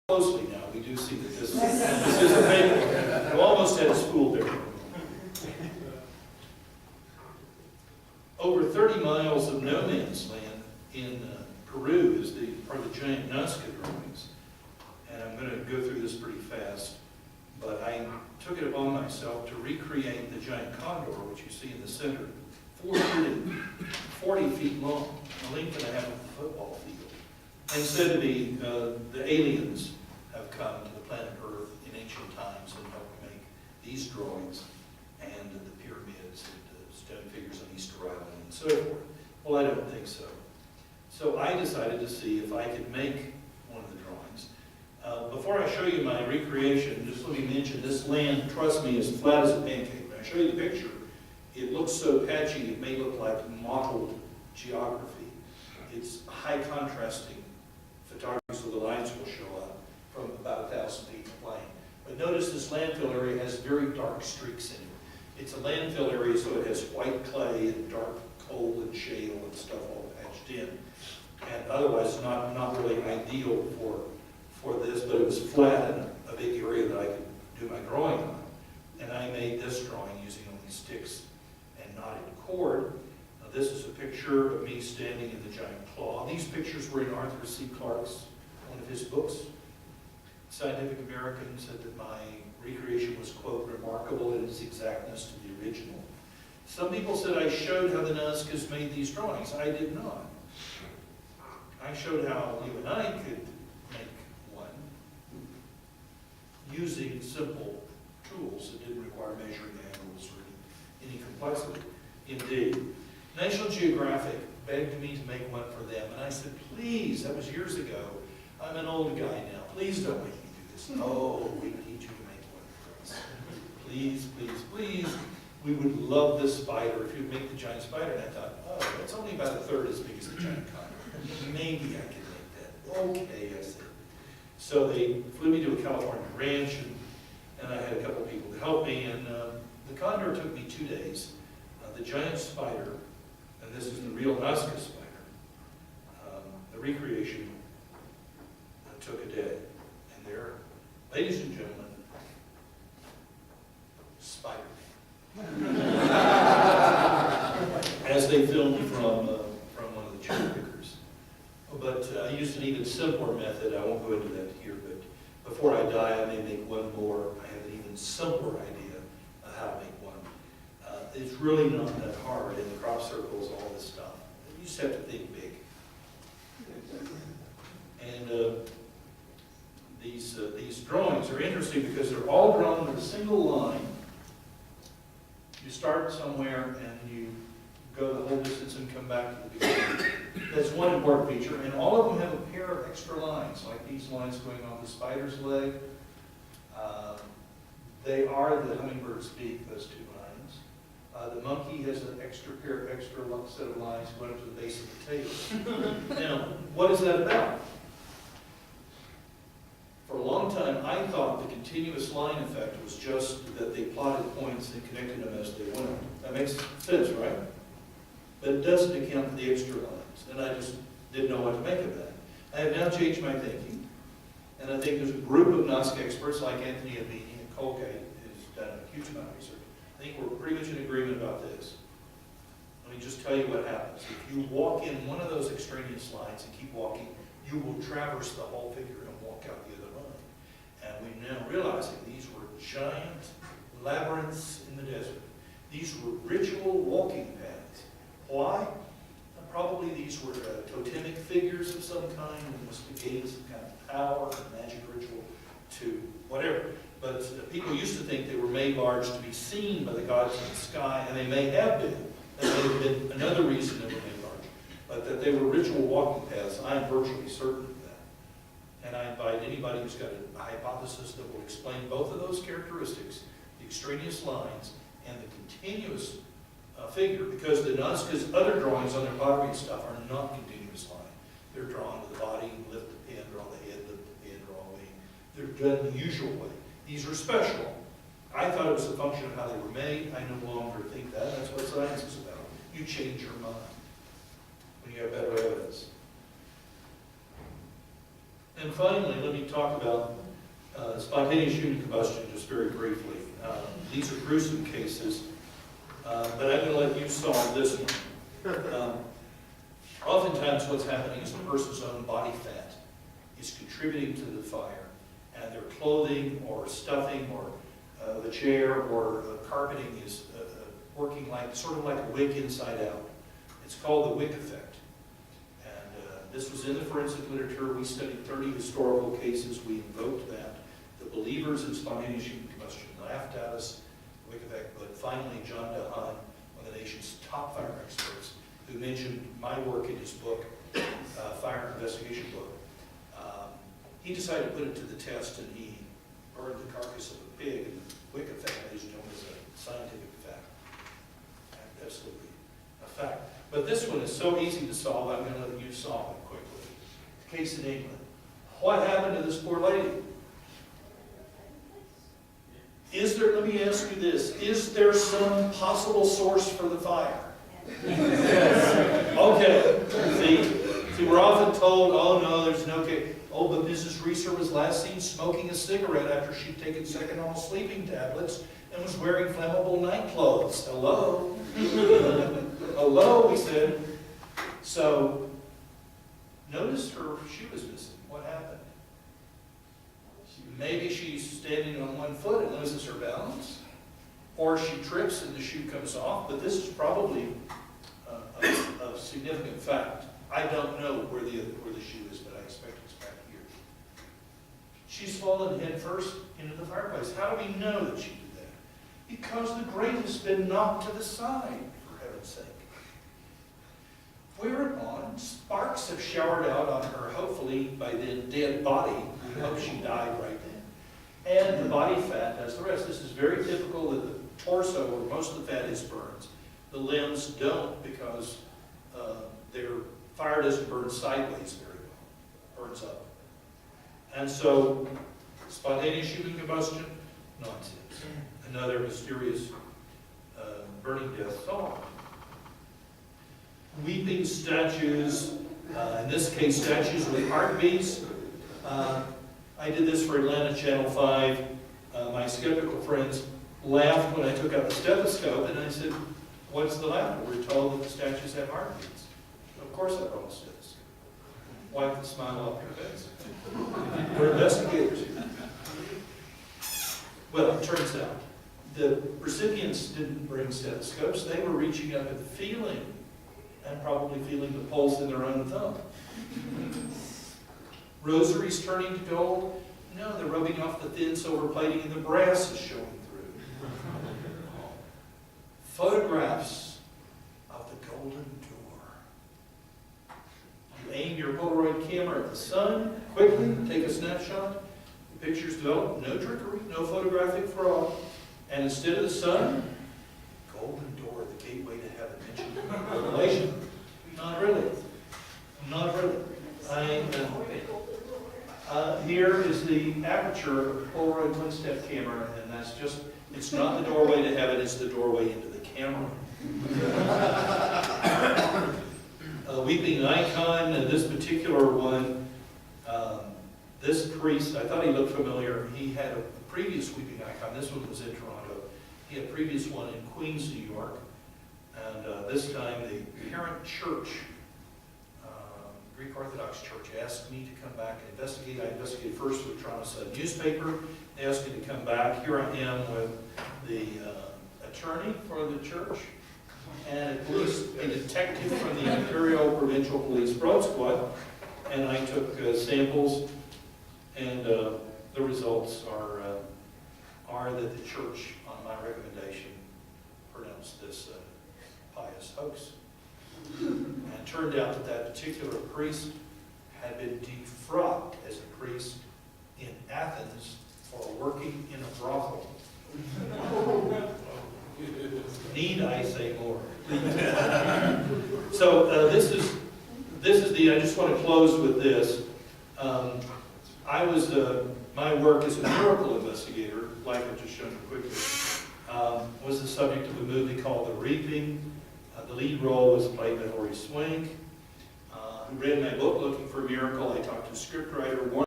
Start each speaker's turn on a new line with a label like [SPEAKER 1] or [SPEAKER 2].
[SPEAKER 1] closely now, we do see that this is a paper. You almost had a school there. Over 30 miles of no man's land in Peru is part of the giant Nazca drawings. And I'm going to go through this pretty fast, but I took it upon myself to recreate the giant condor, which you see in the center, 440 feet long, the length and a half of a football field. And said to me, the aliens have come to the planet Earth in ancient times and helped make these drawings and the pyramids and the stone figures on Easter Island and so forth. Well, I don't think so. So I decided to see if I could make one of the drawings. Before I show you my recreation, just let me mention this land, trust me, is flat as a pancake. When I show you the picture, it looks so patchy it may look like mottled geography. It's high contrasting photography, so the lines will show up from about 1,000 feet in plane. But notice this landfill area has very dark streaks in it. It's a landfill area, so it has white clay and dark coal and shale and stuff all patched in. And otherwise not really ideal for this, but it was flat and a big area that I could do my drawing on. And I made this drawing using only sticks and knotted cord. Now, this is a picture of me standing in the giant claw. These pictures were in Arthur C. Clarke's, one of his books. Scientific American said that my recreation was, quote, remarkable in its exactness to the original. Some people said I showed how the Nazcas made these drawings. I did not. I showed how you and I could make one using simple tools that didn't require measuring angles or any complexity. Indeed. National Geographic begged me to make one for them, and I said, please, that was years ago. I'm an old guy now. Please don't make me do this. Oh, we need you to make one for us. Please, please, please. We would love this spider if you'd make the giant spider. And I thought, oh, that's only about a third as big as the giant condor. Maybe I could make that. Okay, I said. So they flew me to a California ranch, and I had a couple people to help me. And the condor took me 2 days. The giant spider, and this is the real Nazca spider, the recreation took a day. And there, ladies and gentlemen, Spider. As they filmed from one of the cherry pickers. But I used an even simpler method. I won't go into that here, but before I die, I may make one more. I have an even simpler idea of how to make one. It's really not that hard in the crop circles, all this stuff. You just have to think big. And these drawings are interesting because they're all drawn with a single line. You start somewhere and you go the whole distance and come back to the beginning. That's one important feature. And all of them have a pair of extra lines, like these lines going on the spider's leg. They are the hummingbird's beak, those 2 lines. The monkey has an extra set of lines going up to the base of the tail. Now, what is that about? For a long time, I thought the continuous line effect was just that they plotted points and connected them as they went. That makes sense, right? But it doesn't account for the extra lines, and I just didn't know what to make of that. I have now changed my thinking, and I think there's a group of Nazca experts like Anthony Abini and Colgate who's done a huge amount of research. I think we're pretty much in agreement about this. Let me just tell you what happens. If you walk in one of those extraneous lines and keep walking, you will traverse the whole figure and walk out the other line. And we're now realizing these were giant labyrinths in the desert. These were ritual walking paths. Why? Probably these were totemic figures of some kind and must have gained some kind of power and magic ritual to whatever. But people used to think they were made large to be seen by the gods in the sky, and they may have been. That may have been another reason they were made large. But that they were ritual walking paths, I am virtually certain of that. And I invite anybody who's got a hypothesis that will explain both of those characteristics, the extraneous lines and the continuous figure, because the Nazca's other drawings on their pottery and stuff are not continuous line. They're drawn with the body, lift the pen, draw the head, lift the pen, draw a wing. They're done the usual way. These are special. I thought it was a function of how they were made. I no longer think that. That's what science is about. You change your mind when you have better evidence. And finally, let me talk about spontaneous human combustion just very briefly. These are gruesome cases, but I'm going to let you solve this one. Oftentimes what's happening is the person's own body fat is contributing to the fire, and their clothing or stuffing or the chair or carpeting is working like sort of like a wick inside out. It's called the wick effect. And this was in the forensic literature. We studied 30 historical cases. We invoked that. The believers in spontaneous human combustion laughed at us, wick effect, but finally John DeHaan, one of the nation's top fire experts, who mentioned my work in his book, Fire Investigation book, he decided to put it to the test, and he burned the carcass of a pig, and the wick effect is known as a scientific fact. Absolutely a fact. But this one is so easy to solve, I'm going to let you solve it quickly. Case in England. What happened to this poor lady? Let me ask you this, is there some possible source for the fire? Okay, see, we're often told, oh no, there's no case. Oh, but Mrs. Reeser was last seen smoking a cigarette after she'd taken Seconal sleeping tablets and was wearing flammable night clothes. Hello? Hello, we said. So, notice her shoe was missing. What happened? Maybe she's standing on one foot and loses her balance. Or she trips and the shoe comes off, but this is probably a significant fact. I don't know where the shoe is, but I expect it's back here. She's fallen head first into the fireplace. How do we know that she did that? Because the grate has been knocked to the side, for heaven's sake. Whereupon, sparks have showered out on her, hopefully by then dead body. We hope she died right then. And the body fat does the rest. This is very typical that the torso, where most of the fat is, burns. The limbs don't, because their fire doesn't burn sideways very well. It burns up. And so, spontaneous human combustion, nonsense. Another mysterious burning death solved. Weeping statues, in this case statues with heartbeats. I did this for Atlanta Channel 5. My skeptical friends laughed when I took out the stethoscope, and I said, what's the laughter? We're told that the statues have heartbeats. Of course I brought a stethoscope. Wipe the smile off your face. We're investigators here. Well, it turns out the recipients didn't bring stethoscopes. They were reaching up and feeling, and probably feeling the pulse in their own thumb. Rosaries turning to gold? No, they're rubbing off the thin silver plating and the brass is showing through. Photographs of the golden door. You aim your Polaroid camera at the sun, quickly take a snapshot. The picture's developed, no trickery, no photographic fraud. And instead of the sun, golden door, the gateway to heaven mentioned in Revelation. Not really. Not really. Here is the aperture of a Polaroid one-step camera, and that's just, it's not the doorway to heaven, it's the doorway into the camera. A weeping icon, this particular one, this priest, I thought he looked familiar. He had a previous weeping icon. This one was in Toronto. He had a previous one in Queens, New York. And this time the parent church, Greek Orthodox Church, asked me to come back and investigate. I investigated first with Toronto Sun newspaper. They asked me to come back. Here I am with the attorney for the church and a detective from the Imperial Provincial Police Broad Squad. And I took samples, and the results are that the church, on my recommendation, pronounced this pious hoax. And it turned out that that particular priest had been defrocked as a priest in Athens for working in a brothel. Need I say more? So this is the. I just want to close with this. My work as a miracle investigator, like I've just shown you quickly, was the subject of a movie called The Reaping. The lead role was played by Laurie Swank. Who read my book, Looking for a Miracle. I talked to a scriptwriter.